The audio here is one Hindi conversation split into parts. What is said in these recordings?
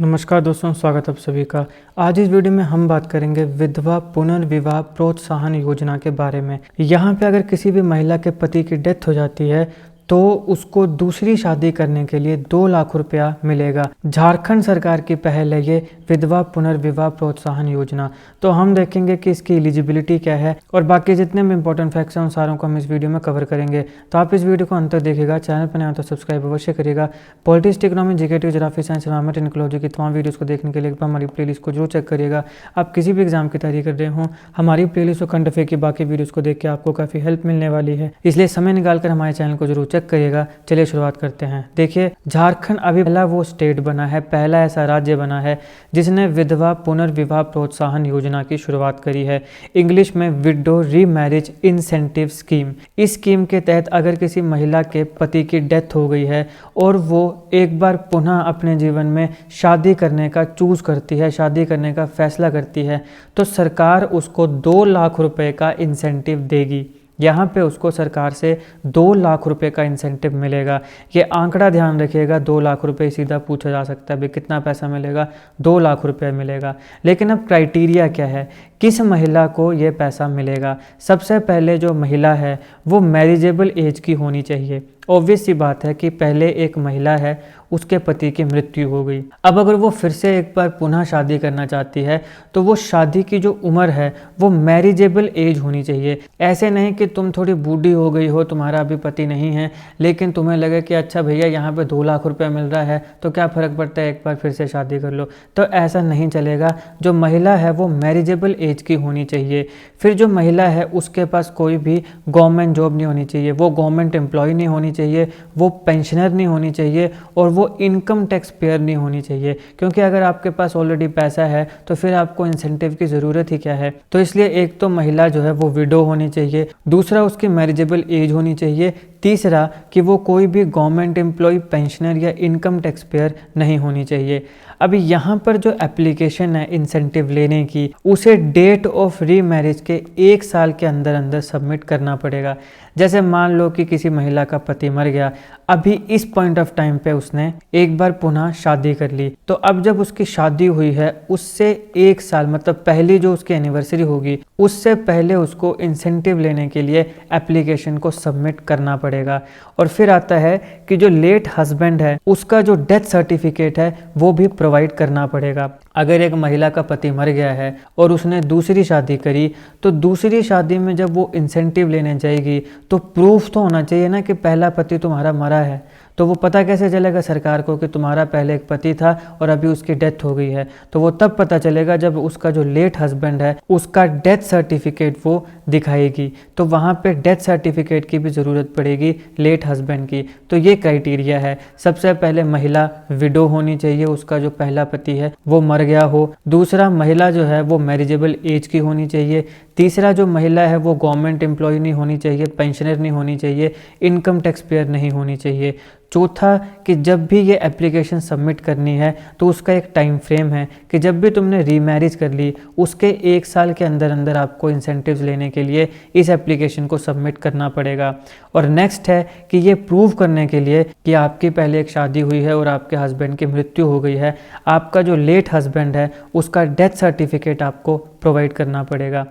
नमस्कार दोस्तों, स्वागत है आप सभी का। आज इस वीडियो में हम बात करेंगे विधवा पुनर्विवाह प्रोत्साहन योजना के बारे में। यहाँ पे अगर किसी भी महिला के पति की डेथ हो जाती है तो उसको दूसरी शादी करने के लिए 2 लाख रुपया मिलेगा। झारखंड सरकार की पहल है ये विधवा पुनर्विवाह प्रोत्साहन योजना। तो हम देखेंगे कि इसकी एलिजिबिलिटी क्या है और बाकी जितने भी इंपॉर्टेंट फैक्ट्स हैं उन सारों को हम इस वीडियो में कवर करेंगे। तो आप इस वीडियो को अंत तक देखिएगा। चैनल पर नया हो तो सब्सक्राइब अवश्य करिएगा। Politics, economy, GK, geography, science, environment and ecology की तमाम वीडियोस को देखने के लिए हमारी प्लेलिस्ट को जरूर चेक करिएगा। आप किसी भी एग्जाम की तैयारी कर रहे हो, हमारी प्लेलिस्ट और करंट अफेयर की बाकी वीडियोस को देख के आपको काफ़ी हेल्प मिलने वाली है, इसलिए समय निकालकर हमारे चैनल को जरूर चेक करिएगा। चलिए शुरुआत करते हैं। देखिए, झारखंड अभी पहला वो स्टेट बना है, पहला ऐसा राज्य बना है जिसने विधवा पुनर्विवाह प्रोत्साहन योजना की शुरुआत करी है। इंग्लिश में विडो रीमैरिज इंसेंटिव स्कीम। इस स्कीम के तहत अगर किसी महिला के पति की डेथ हो गई है और वो एक बार पुनः अपने जीवन में शादी करने का चूज करती है, शादी करने का फैसला करती है, तो सरकार उसको 2 लाख रुपए का इंसेंटिव देगी। यहाँ पे उसको सरकार से 2 लाख रुपए का इंसेंटिव मिलेगा। ये आंकड़ा ध्यान रखिएगा, 2 लाख रुपए सीधा पूछा जा सकता है, भाई कितना पैसा मिलेगा? 2 लाख रुपए मिलेगा। लेकिन अब क्राइटेरिया क्या है, किस महिला को ये पैसा मिलेगा? सबसे पहले जो महिला है वो मैरिजेबल एज की होनी चाहिए। ऑब्वियस सी बात है कि पहले एक महिला है, उसके पति की मृत्यु हो गई। अब अगर वो फिर से एक बार पुनः शादी करना चाहती है तो वो शादी की जो उम्र है वो मैरिजेबल एज होनी चाहिए। ऐसे नहीं कि तुम थोड़ी बूढ़ी हो गई हो, तुम्हारा अभी पति नहीं है, लेकिन तुम्हें लगे कि अच्छा भैया यहाँ पे 2 लाख रुपया मिल रहा है तो क्या फ़र्क पड़ता है, एक बार फिर से शादी कर लो। तो ऐसा नहीं चलेगा। जो महिला है वो मैरिजेबल एज की होनी चाहिए। फिर जो महिला है उसके पास कोई भी गवर्नमेंट जॉब नहीं होनी चाहिए, वो गवर्नमेंट एम्प्लॉय नहीं होनी चाहिए, वो पेंशनर नहीं होनी चाहिए और वो इनकम टैक्स पेयर नहीं होनी चाहिए। क्योंकि अगर आपके पास ऑलरेडी पैसा है तो फिर आपको इंसेंटिव की ज़रूरत ही क्या है। तो इसलिए एक तो महिला जो है वो विडो होनी चाहिए, दूसरा उसकी मैरिजेबल एज होनी चाहिए, तीसरा कि वो कोई भी गवर्नमेंट एम्प्लॉय, पेंशनर या इनकम टैक्स पेयर नहीं होनी चाहिए। अभी यहाँ पर जो एप्लीकेशन है इंसेंटिव लेने की, उसे डेट ऑफ रीमैरिज के 1 साल के अंदर अंदर सबमिट करना पड़ेगा। जैसे मान लो कि किसी महिला का पति मर गया, अभी इस पॉइंट ऑफ टाइम पे उसने एक बार पुनः शादी कर ली, तो अब जब उसकी शादी हुई है उससे 1 साल मतलब पहली जो उसकी एनिवर्सरी होगी उससे पहले उसको इंसेंटिव लेने के लिए एप्लीकेशन को सबमिट करना पड़ेगा। और फिर आता है कि जो लेट हस्बैंड है उसका जो डेथ सर्टिफिकेट है वो भी प्रोवाइड करना पड़ेगा। अगर एक महिला का पति मर गया है और उसने दूसरी शादी करी तो दूसरी शादी में जब वो इंसेंटिव लेने जाएगी तो प्रूफ तो होना चाहिए ना कि पहला पति तुम्हारा मरा है। तो वो पता कैसे चलेगा सरकार को कि तुम्हारा पहले एक पति था और अभी उसकी डेथ हो गई है? तो वो तब पता चलेगा जब उसका जो लेट हस्बैंड है उसका डेथ सर्टिफिकेट वो दिखाएगी। तो वहाँ पे डेथ सर्टिफिकेट की भी ज़रूरत पड़ेगी लेट हस्बैंड की। तो ये क्राइटेरिया है। सबसे पहले महिला विडो होनी चाहिए, उसका जो पहला पति है वो मर गया हो। दूसरा, महिला जो है वो मैरिजेबल एज की होनी चाहिए। तीसरा, जो महिला है वो गवर्नमेंट एम्प्लॉय नहीं होनी चाहिए, पेंशनर नहीं होनी चाहिए, इनकम टैक्स पेयर नहीं होनी चाहिए। चौथा, कि जब भी ये एप्लीकेशन सबमिट करनी है तो उसका एक टाइम फ्रेम है कि जब भी तुमने रीमैरिज कर ली उसके 1 साल के अंदर अंदर आपको इंसेंटिव्स लेने के लिए इस एप्लीकेशन को सबमिट करना पड़ेगा। और नेक्स्ट है कि ये प्रूव करने के लिए कि आपकी पहले एक शादी हुई है और आपके हस्बैंड की मृत्यु हो गई है, आपका जो लेट हस्बैंड है उसका डेथ सर्टिफिकेट आपको प्रोवाइड करना पड़ेगा।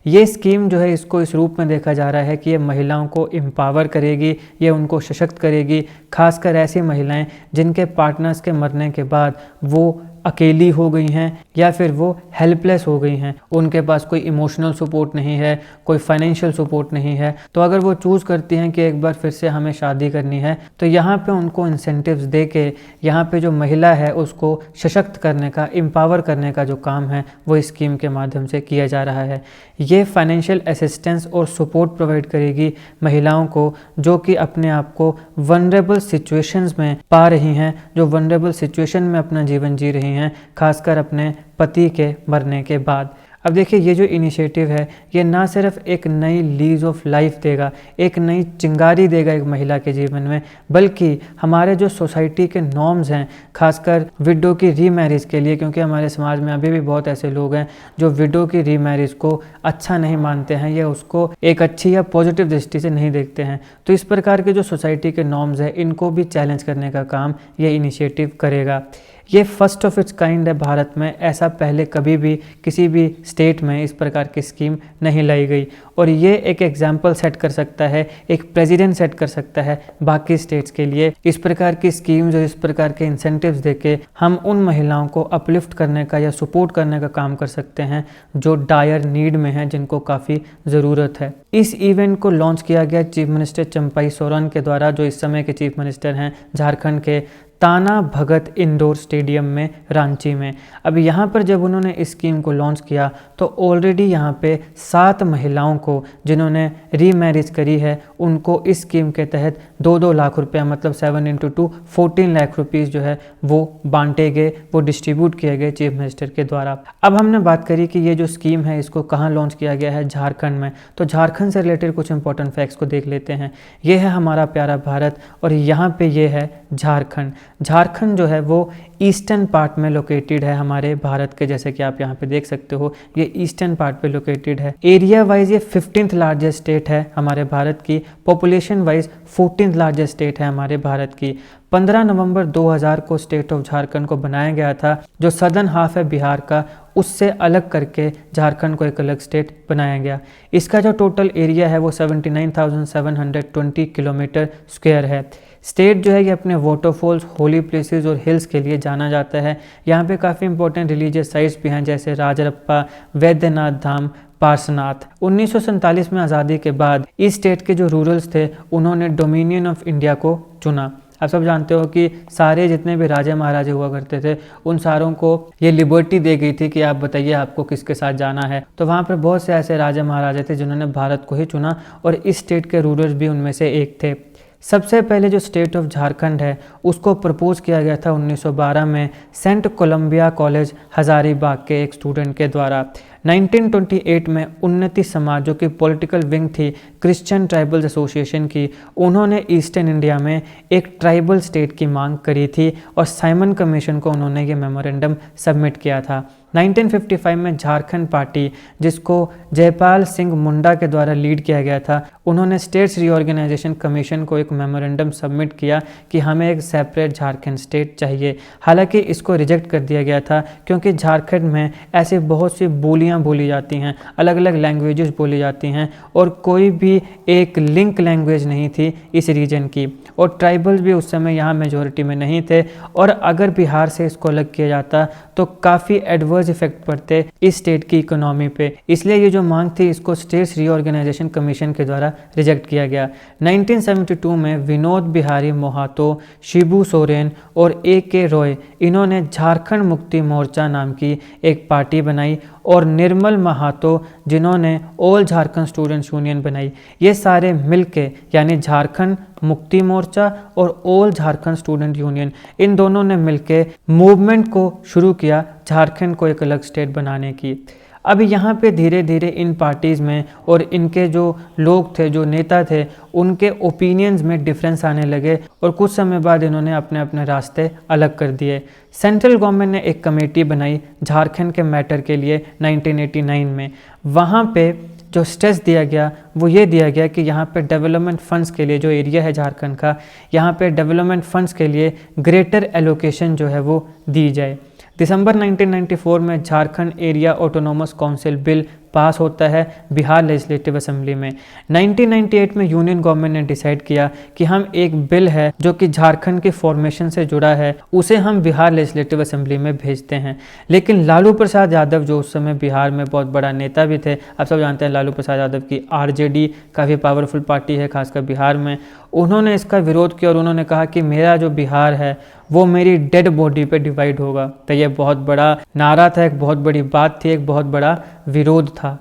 ये स्कीम जो है इसको इस रूप में देखा जा रहा है कि ये महिलाओं को एम्पावर करेगी, ये उनको सशक्त करेगी। खासकर ऐसी महिलाएं जिनके पार्टनर्स के मरने के बाद वो अकेली हो गई हैं या फिर वो हेल्पलेस हो गई हैं, उनके पास कोई इमोशनल सपोर्ट नहीं है, कोई फाइनेंशियल सपोर्ट नहीं है। तो अगर वो चूज़ करती हैं कि एक बार फिर से हमें शादी करनी है तो यहाँ पे उनको इंसेंटिव्स दे के यहाँ पे जो महिला है उसको सशक्त करने का, एम्पावर करने का जो काम है वो इस स्कीम के माध्यम से किया जा रहा है। ये फाइनेंशियल असिस्टेंस और सपोर्ट प्रोवाइड करेगी महिलाओं को जो कि अपने आप को वनरेबल सिचुएशंस में पा रही हैं, जो वनरेबल सिचुएशन में अपना जीवन जी रही हैं, खासकर अपने पति के मरने के बाद। अब देखिए, ये जो इनिशिएटिव है ये ना सिर्फ एक नई लीज ऑफ लाइफ देगा, एक नई चिंगारी देगा एक महिला के जीवन में, बल्कि हमारे जो सोसाइटी के नॉर्म्स हैं खासकर विडो की रीमैरिज के लिए, क्योंकि हमारे समाज में अभी भी बहुत ऐसे लोग हैं जो विडो की रीमैरिज को अच्छा नहीं मानते हैं या उसको एक अच्छी या पॉजिटिव दृष्टि से नहीं देखते हैं। तो इस प्रकार के जो सोसाइटी के नॉर्म्स हैं इनको भी चैलेंज करने का काम ये इनिशिएटिव करेगा। ये फर्स्ट ऑफ इट्स काइंड है भारत में, ऐसा पहले कभी भी किसी भी स्टेट में इस प्रकार की स्कीम नहीं लाई गई। और ये एक एग्जाम्पल सेट कर सकता है, एक प्रेसिडेंट सेट कर सकता है बाकी स्टेट्स के लिए। इस प्रकार की स्कीम्स और इस प्रकार के इंसेंटिव्स देके हम उन महिलाओं को अपलिफ्ट करने का या सपोर्ट करने का काम कर सकते हैं जो डायर नीड में हैं, जिनको काफ़ी ज़रूरत है। इस इवेंट को लॉन्च किया गया चीफ मिनिस्टर चंपाई सोरेन के द्वारा, जो इस समय के चीफ मिनिस्टर हैं झारखंड के, ताना भगत इंडोर स्टेडियम में रांची में। अब यहाँ पर जब उन्होंने इस स्कीम को लॉन्च किया तो ऑलरेडी यहाँ पे 7 महिलाओं को जिन्होंने रीमैरिज करी है उनको इस स्कीम के तहत 2-2 लाख रुपया, मतलब 7 × 2 14 लाख रुपीज़ जो है वो बांटे गए, वो डिस्ट्रीब्यूट किए गए चीफ मिनिस्टर के द्वारा। अब हमने बात करी कि ये जो स्कीम है इसको कहाँ लॉन्च किया गया है, झारखंड में। तो झारखंड से रिलेटेड कुछ इंपॉर्टेंट फैक्ट्स को देख लेते हैं। ये है हमारा प्यारा भारत और यहाँ पे ये है झारखंड। झारखंड जो है वो ईस्टर्न पार्ट में लोकेटेड है हमारे भारत के, जैसे कि आप यहाँ पे देख सकते हो ये ईस्टर्न पार्ट पे लोकेटेड है। एरिया वाइज ये 15th लार्जेस्ट स्टेट है हमारे भारत की, population wise 14th largest state है हमारे भारत की। 15 नवंबर 2000 को स्टेट ऑफ झारखंड को बनाया गया था। जो सदर्न हाफ है बिहार का, उससे अलग करके झारखंड को एक अलग स्टेट बनाया गया। इसका जो टोटल एरिया है वो 79,720 किलोमीटर स्क्वायर है। स्टेट जो है ये अपने वाटरफॉल्स, होली प्लेसेस और हिल्स के लिए जाना जाता है। यहाँ पे काफ़ी इंपॉर्टेंट रिलीजियस साइट्स भी हैं, जैसे राजरप्पा, वैद्यनाथ धाम, पार्सनाथ। 1947 में आज़ादी के बाद इस स्टेट के जो रूरल्स थे उन्होंने डोमिनियन ऑफ इंडिया को चुना। आप सब जानते हो कि सारे जितने भी राजे महाराजे हुआ करते थे उन सारों को ये लिबर्टी दे गई थी कि आप बताइए आपको किसके साथ जाना है। तो वहाँ पर बहुत से ऐसे राजे महाराजे थे जिन्होंने भारत को ही चुना और इस स्टेट के रूलर्स भी उनमें से एक थे। सबसे पहले जो स्टेट ऑफ झारखंड है उसको प्रपोज किया गया था 1912 में सेंट कोलंबिया कॉलेज हजारीबाग के एक स्टूडेंट के द्वारा। 1928 में उन्नति समाज, जो कि पॉलिटिकल विंग थी क्रिश्चियन ट्राइबल्स एसोसिएशन की, उन्होंने ईस्टर्न इंडिया में एक ट्राइबल स्टेट की मांग करी थी और साइमन कमीशन को उन्होंने ये मेमोरेंडम सबमिट किया था। 1955 में झारखंड पार्टी, जिसको जयपाल सिंह मुंडा के द्वारा लीड किया गया था, उन्होंने स्टेट्स रीऑर्गेनाइजेशन कमीशन को एक मेमोरेंडम सबमिट किया कि हमें एक सेपरेट झारखंड स्टेट चाहिए। हालांकि इसको रिजेक्ट कर दिया गया था क्योंकि झारखंड में ऐसे बहुत सी बोलियां बोली जाती हैं, अलग अलग लैंग्वेजेस बोली जाती हैं और कोई भी एक लिंक लैंग्वेज नहीं थी इस रीजन की, और ट्राइबल्स भी उस समय यहाँ मेजोरिटी में नहीं थे। और अगर बिहार से इसको अलग किया जाता तो काफ़ी एडवर्स इफेक्ट पड़ते इस स्टेट की इकोनॉमी पे, इसलिए ये जो मांग थी इसको स्टेट्स रीऑर्गेनाइजेशन कमीशन के द्वारा रिजेक्ट किया गया। 1972 में विनोद बिहारी मोहातो, शिबू सोरेन और A.K. रॉय, इन्होंने झारखंड मुक्ति मोर्चा नाम की एक पार्टी बनाई और निर्मल महातो, जिन्होंने ऑल झारखंड स्टूडेंट्स यूनियन बनाई। ये सारे मिलके यानी झारखंड मुक्ति मोर्चा और ऑल झारखंड स्टूडेंट यूनियन, इन दोनों ने मिलके मूवमेंट को शुरू किया झारखंड को एक अलग स्टेट बनाने की। अब यहाँ पे धीरे धीरे इन पार्टीज़ में और इनके जो लोग थे, जो नेता थे, उनके ओपिनियंस में डिफरेंस आने लगे और कुछ समय बाद इन्होंने अपने अपने रास्ते अलग कर दिए। सेंट्रल गवर्नमेंट ने एक कमेटी बनाई झारखंड के मैटर के लिए 1989 में। वहाँ पे जो स्ट्रेस दिया गया वो ये दिया गया कि यहाँ पे डेवलपमेंट फंड्स के लिए, जो एरिया है झारखंड का, यहाँ पे डेवलपमेंट फंड्स के लिए ग्रेटर एलोकेशन जो है वो दी जाए। दिसंबर 1994 में Jharkhand area autonomous council bill pass होता है बिहार लेजिस्लेटिव असेंबली में। 1998 में यूनियन गवर्नमेंट ने डिसाइड किया कि हम एक बिल है जो कि झारखंड के फॉर्मेशन से जुड़ा है, उसे हम बिहार लेजिस्लेटिव असेंबली में भेजते हैं। लेकिन लालू प्रसाद यादव, जो उस समय बिहार में बहुत बड़ा नेता भी थे, आप सब जानते हैं लालू प्रसाद यादव की RJD काफ़ी पावरफुल पार्टी है खासकर बिहार में, उन्होंने इसका विरोध किया और उन्होंने कहा कि मेरा जो बिहार है वो मेरी डेड बॉडी पे डिवाइड होगा। तो ये बहुत बड़ा नारा था, एक बहुत बड़ी बात थी, एक बहुत बड़ा विरोध था।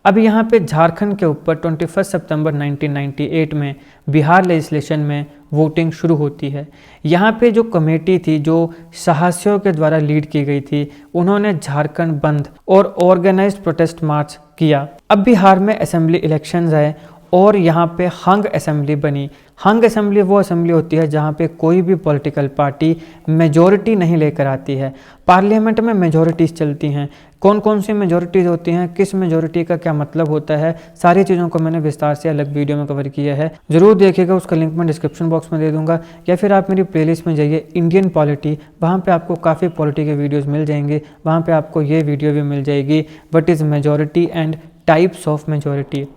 अब यहाँ पे झारखंड के ऊपर 21 सितंबर 1998 में बिहार लेजिस्लेशन में वोटिंग शुरू होती है। यहाँ पे जो कमेटी थी, जो साहसियों के द्वारा लीड की गई थी, उन्होंने झारखंड बंद और ऑर्गेनाइज्ड प्रोटेस्ट मार्च किया। अब बिहार में असेंबली इलेक्शंस आए और यहाँ पे हंग असेंबली बनी। हंग असेंबली वो असेंबली होती है जहाँ पे कोई भी पॉलिटिकल पार्टी मेजॉरिटी नहीं लेकर आती है। पार्लियामेंट में मेजॉरिटीज़ चलती हैं। कौन कौन सी मेजॉरिटीज़ होती हैं, किस मेजॉरिटी का क्या मतलब होता है, सारी चीज़ों को मैंने विस्तार से अलग वीडियो में कवर किया है, ज़रूर देखिएगा। उसका लिंक मैं डिस्क्रिप्शन बॉक्स में दे दूंगा, या फिर आप मेरी प्लेलिस्ट में जाइए इंडियन पॉलिटी, वहाँ पे आपको काफ़ी पॉलिटी के वीडियोज़ मिल जाएंगे। वहाँ पे आपको ये वीडियो भी मिल जाएगी, what is majority and types of majority.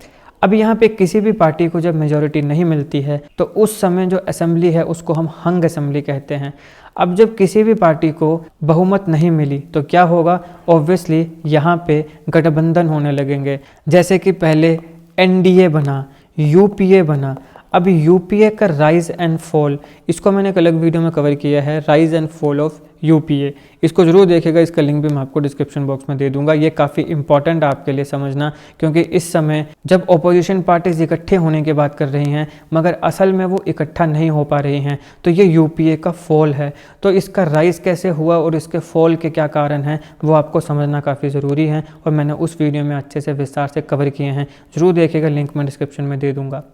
अब यहाँ पे किसी भी पार्टी को जब मेजॉरिटी नहीं मिलती है तो उस समय जो असेंबली है उसको हम हंग असेंबली कहते हैं। अब जब किसी भी पार्टी को बहुमत नहीं मिली तो क्या होगा, ऑब्वियसली यहाँ पे गठबंधन होने लगेंगे। जैसे कि पहले एनडीए बना, यूपीए बना। अब यूपीए का राइज एंड फॉल, इसको मैंने एक अलग वीडियो में कवर किया है, rise and fall of UPA, इसको जरूर देखेगा। इसका लिंक भी मैं आपको डिस्क्रिप्शन बॉक्स में दे दूंगा। ये काफ़ी इंपॉर्टेंट आपके लिए समझना, क्योंकि इस समय जब ऑपोजिशन पार्टीज इकट्ठे होने की बात कर रही हैं मगर असल में वो इकट्ठा नहीं हो पा रही हैं, तो ये यूपीए का फॉल है। तो इसका राइज कैसे हुआ और इसके फॉल के क्या कारण हैं वो आपको समझना काफ़ी ज़रूरी है, और मैंने उस वीडियो में अच्छे से विस्तार से कवर किए हैं, ज़रूर देखेगा। लिंक मैं डिस्क्रिप्शन में दे दूंगा।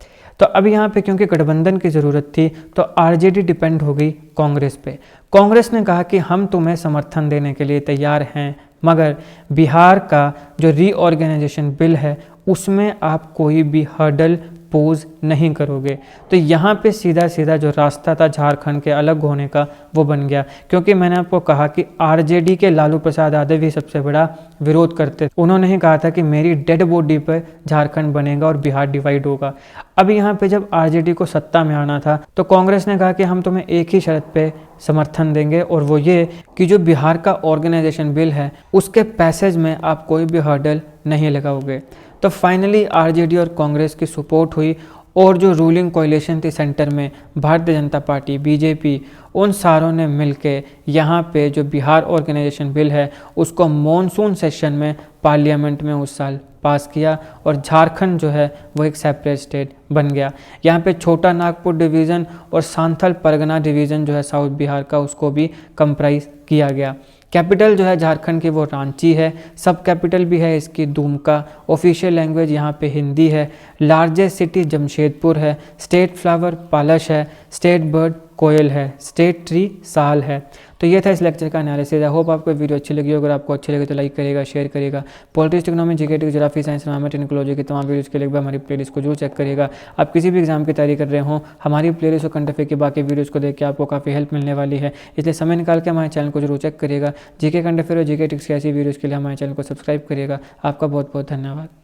तो अब यहाँ पे क्योंकि गठबंधन की ज़रूरत थी तो आरजेडी डिपेंड हो गई कांग्रेस पे। कांग्रेस ने कहा कि हम तुम्हें समर्थन देने के लिए तैयार हैं, मगर बिहार का जो रीऑर्गेनाइजेशन बिल है उसमें आप कोई भी हर्डल पोज नहीं करोगे। तो यहाँ पे सीधा सीधा जो रास्ता था झारखंड के अलग होने का वो बन गया, क्योंकि मैंने आपको कहा कि आरजेडी के लालू प्रसाद यादव ही सबसे बड़ा विरोध करते। उन्होंने ही कहा था कि मेरी डेड बॉडी पर झारखंड बनेगा और बिहार डिवाइड होगा। अब यहाँ पे जब आरजेडी को सत्ता में आना था तो कांग्रेस ने कहा कि हम तुम्हें एक ही शर्त पे समर्थन देंगे, और वो ये कि जो बिहार का ऑर्गेनाइजेशन बिल है उसके पैसेज में आप कोई भी हर्डल नहीं लगाओगे। तो फाइनली आरजेडी और कांग्रेस की सपोर्ट हुई, और जो रूलिंग कोalition थी सेंटर में, भारतीय जनता पार्टी, बीजेपी, उन सारों ने मिलके यहाँ पे जो बिहार ऑर्गेनाइजेशन बिल है उसको मॉनसून सेशन में पार्लियामेंट में उस साल पास किया, और झारखंड जो है वो एक सेपरेट स्टेट बन गया। यहाँ पे छोटा नागपुर डिवीज़न और सांथल परगना डिवीज़न जो है साउथ बिहार का, उसको भी कंप्राइज किया गया। कैपिटल जो है झारखंड की वो रांची है, सब कैपिटल भी है इसकी दुमका, ऑफिशियल लैंग्वेज यहाँ पे हिंदी है, लार्जेस्ट सिटी जमशेदपुर है, स्टेट फ्लावर पालश है, स्टेट बर्ड कोयल है, स्टेट ट्री साल है। तो ये था इस लेक्चर का एनालिसिस। आई होप आपको वीडियो अच्छी लगी। अगर आपको अच्छी लगे तो लाइक करेगा, शेयर करेगा। Politics, economy, GK, geography, science, environment, ecology की तमाम वीडियोज़ के लिए हमारी प्लेलिस्ट को जरूर चेक करिएगा। आप किसी भी एग्जाम की तैयारी कर रहे हो, हमारी प्लेलिस्ट और कंटेफे की बाकी वीडियोज़ को देख के आपको काफ़ी हेल्प मिलने वाली है, इसलिए समय निकाल के हमारे चैनल को जरूर चेक करिएगा। जीके कंटेफे और जीके टिक्स की ऐसी वीडियोज़ के लिए हमारे चैनल को सब्सक्राइब करिएगा। आपका बहुत बहुत धन्यवाद।